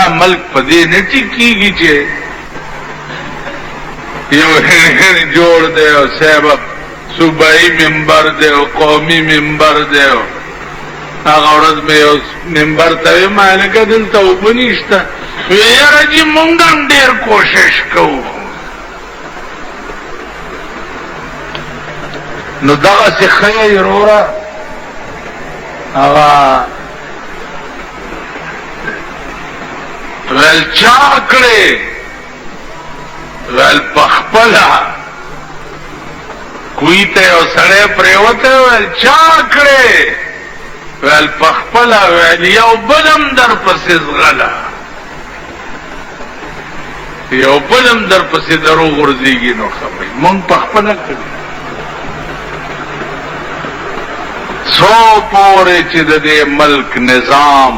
ملک پدې نه ټیکيږي چې یو هن جوړ دی او صاحب صوبایي منبر دی او قومي منبر دی. هغه ورځ مې یو منبر ته ما نه کدل ته وبنيشته یاره چې مونږ هم ډېر کوشش کوو. نو دغه څه خیر وروره هغه ول چا کړې ول پخپلا کوئی ته او سړی پریوته ول چا کړې ول پخپلا ول یو بلم در پسې غلا یو بلم در پسې درو غورځيږي. نو خبرې مونږ پخپلا کړې سو پورې چې د دې ملک نظام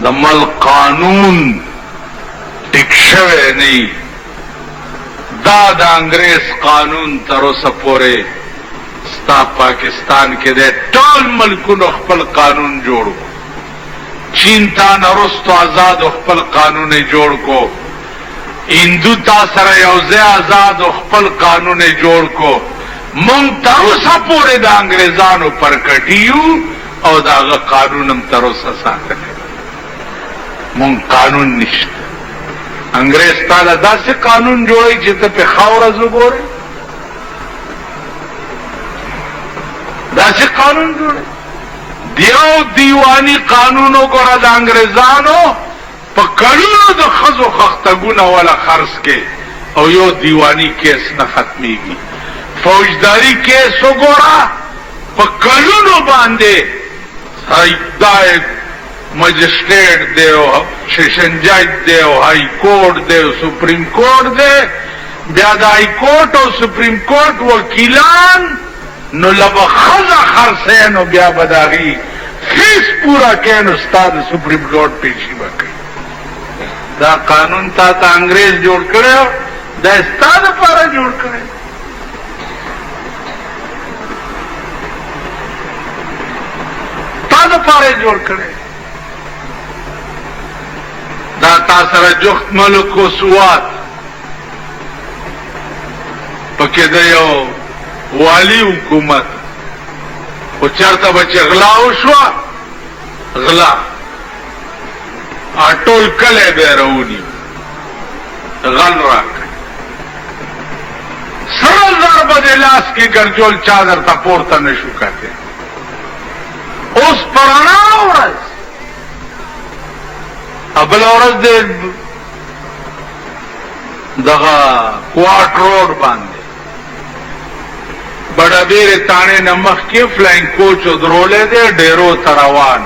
د ملک قانون ټیک شوی نه دا د انګریز قانون تر اوسه پورې ستا پاکستان کې د ټول ملکونو خپل قانون جوړ کو. چین تا نرستو آزاد خپل قانون جوړ کو. هندو تا سره یو ځای آزاد خپل قانون جوړ کو. مونږ تر اوسه پورې د انګریزانو پر کټیو او داغه قانون هم تر اوسه ساتلی. مونږ قانون نشته. انګریز تعالی داسې قانون جوړی چې ته په خاوره وګورې داسې قانون جوړی. دیو دیوانی قانون وګوره د انګریزانو په کلونو د ښځو خښتګونه ولا خرڅ کې او یو دیوانی کیس نه ختمیږي. فوجداری کیس وګوره په کلونو باندې دای مجسٹریٹ دے سیشن جج دے ہائی کورٹ دے سپریم کورٹ دے بیا دا ہائی کورٹ اور سپریم کورٹ وکیلان نو لبا خزا خرسین و بیا بداغی فیس پورا کین استاد سپریم کورٹ پیشی بکی. دا قانون تا انگریز جوڑ کرے دا استاد پارا جوڑ کرے. تا دا پارا جوڑ کرے. دا تا سره جخت ملک و سوات پکې د یو والی حکومت او چرته بچ غلا وشو غلا اټول کله به راونی غل راکړي سره ضرب د لاس کې ګرځول چادر ته پورته نشو کاته. اوس پرانا ورځ ابل عورت دے دغا کوارٹ روڈ باندھے بڑا بیر تانے نمخ کے فلائنگ کوچ درولے دے ڈیرو تروان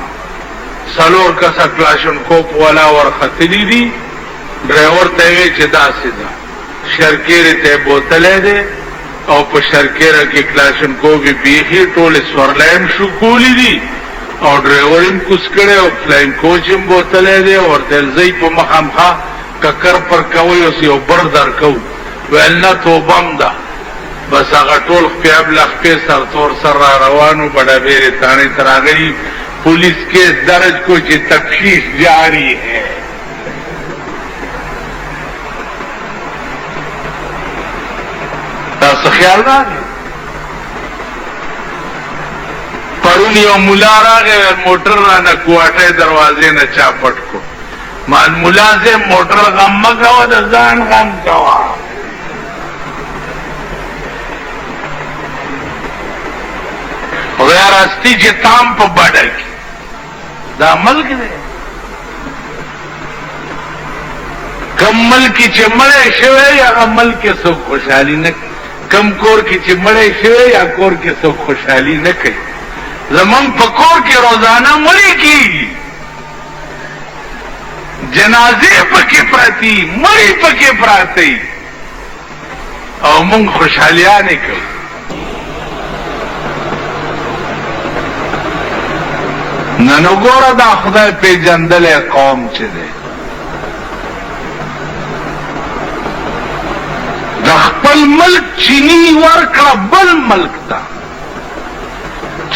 سلور کسا کلاشن کوپ والا ور خطلی دی ڈرائیور تیوے چدا سیدا شرکیر تے بوتلے دے او پا شرکیر کی کلاشن کوپ بیخی ٹول سورلائم شکولی دی اور ڈرائیور هم کوس کړي او فلاین کوچ هم بوتلې دي او دلځي په مخامخه ککر پر کوي او یو بر در کو ولنا توبم ده بس هغه ټول خپل لخ په سر تور سر روانو بڑا بیر تانی تراغلی پولیس کے درج کو چې تفتیش جاری ہے. تاسو خیال راغی پرونی او مولا راغی موټر را نه کوټه دروازې نه چاپټ کو مان مولا سے موټر غم مګاو د ځان غم کوا. غیر استی چې تام په بډک دا ملک دی کم ملک چې مړې شوی یا ملک سو خوشحالي نه کم کور کې چې مړې شوی یا کور کې سو خوشحالي نه کوي. زمون په کور کې روزانه مړې کیږي جنازې پکې پراتی مړې پکې پراتی او مونږ خوشحالیانه کوو. نن وګوره دا خدای پیژندل قوم چې دی د خپل ملک چینی ورکړه بل ملک ته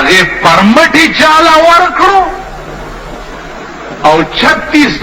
داغه پرمټي چاله ورکړو او 36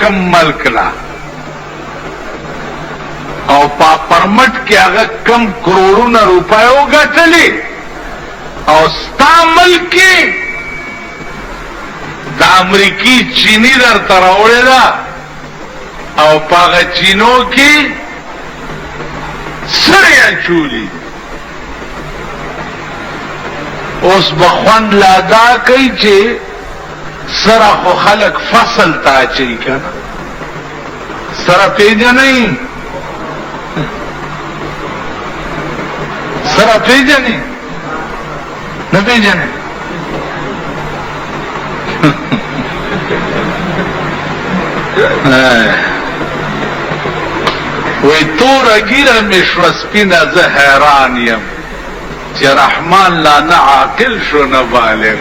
کم ملک لا او پا پرمټ کې هغه کم کروڑونه روپیو ګټلې او ستا ملک د امریکای چینی در تراوړې ده او پاغه چینو کې سړیا چولی اوس بخوند لادا کوي چې سره خو خلق فصل تا چي کنه سره پیژنې سره پیژنې نه پیژنې وی تورا گیره مشو سپینا زه حیران یم چې رحمان لا نه عاقل شو نه بالغ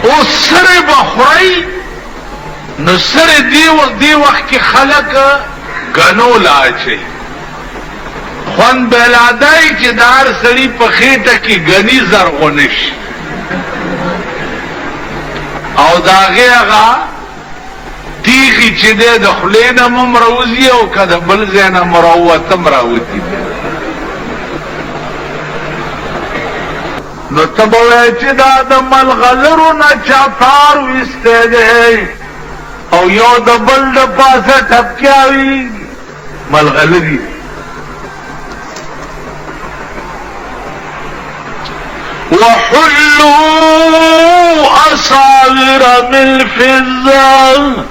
او سره بخوری نو سره دی وقت کی خلق گنو لاچی خوان بلادائی چی دار سری پخیٹا کی گنی زرغنش او داغی اغا تیخی چی دے دخلین ممروزی او کده بلزین مروتم راوتی نو تبوی چی دا دمال غلرو نا چاپار وستے دے او یو دبل دپاسا ٹھپکیاوی مال غلری وحلوا أساور من فضة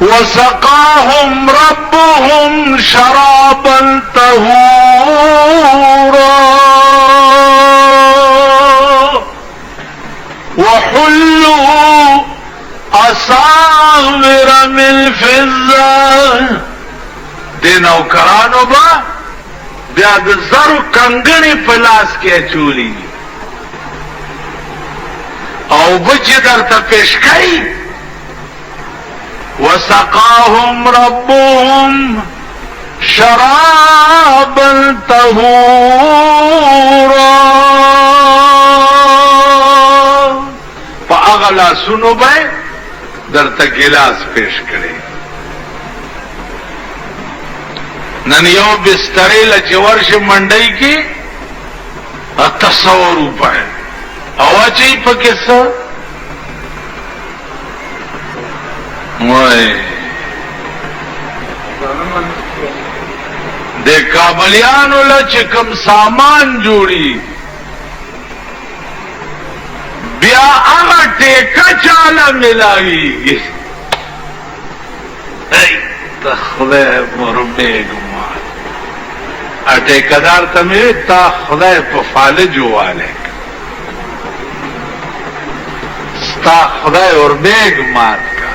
وسقاهم ربهم شرابا طهورا وحلوا أساور من فضة دے نوکرانو با بیا د زرو کنگنی پلاس کې چولی او بچ در تا پیش کئی وسقاهم ربهم شرابا طهورا پا اغلا سنو بے در تا گلاس پیش کرے نن یو بستری لچورش منڈئی کی 800 روپے او چی پکسا دے کابلیانو لچکم سامان جوڑی بیا آغا ٹیکا چالا ملائی گی خدای مرمیگ مار اٹے قدار تمہیں تا خدای پا فالج والک ستا خدای ارمیگ مار کا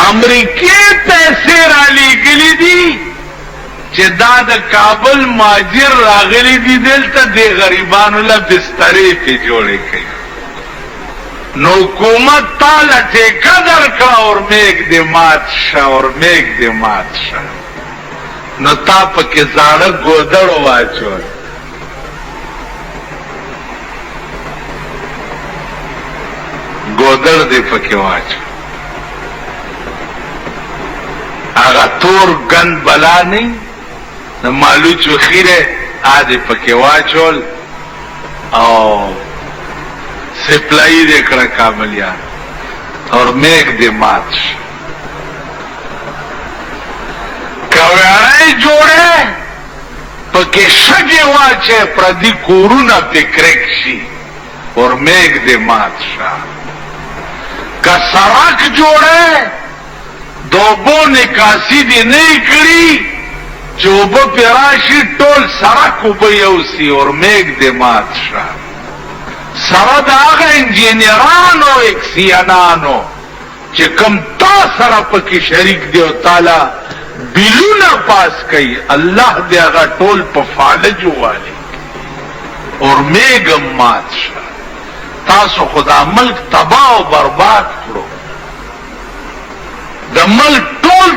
امریکی پیسے رالی گلی دی چه دا دا کابل ماجر راغلی دی دلتا دے غریبانو لا بستری پی جوڑے کئی نو حکومت تالا ٹیکا درکا اور میگ دی مات شا اور میگ دی مات شا نو تا پکی زاڑا گودر واچول گودر دی پکی واچول آغا تور گند بلا نہیں نو مالو چوخیره آدی پکی واچول او سپلائی دیکھنا کاملیان اور میک دے ماتش کویارائی جوڑے پکی شگی واچے پردی کورونا پکرکشی اور میک دے ماتشا کا سراک جوڑے دوبو نکاسی دی نہیں کری چوبو پیراشی ٹول سراکو بیوسی اور میک دے ماتشا سره د هغه انجینرانو اکسیانانو چې کم تا سره پکې شریک دی او تعالی بیلونه پاس کوي الله دې هغه ټول په فالج والی اور میګم مات شه تاسو خدا ملک تباہ او برباد کړو د ملک ټول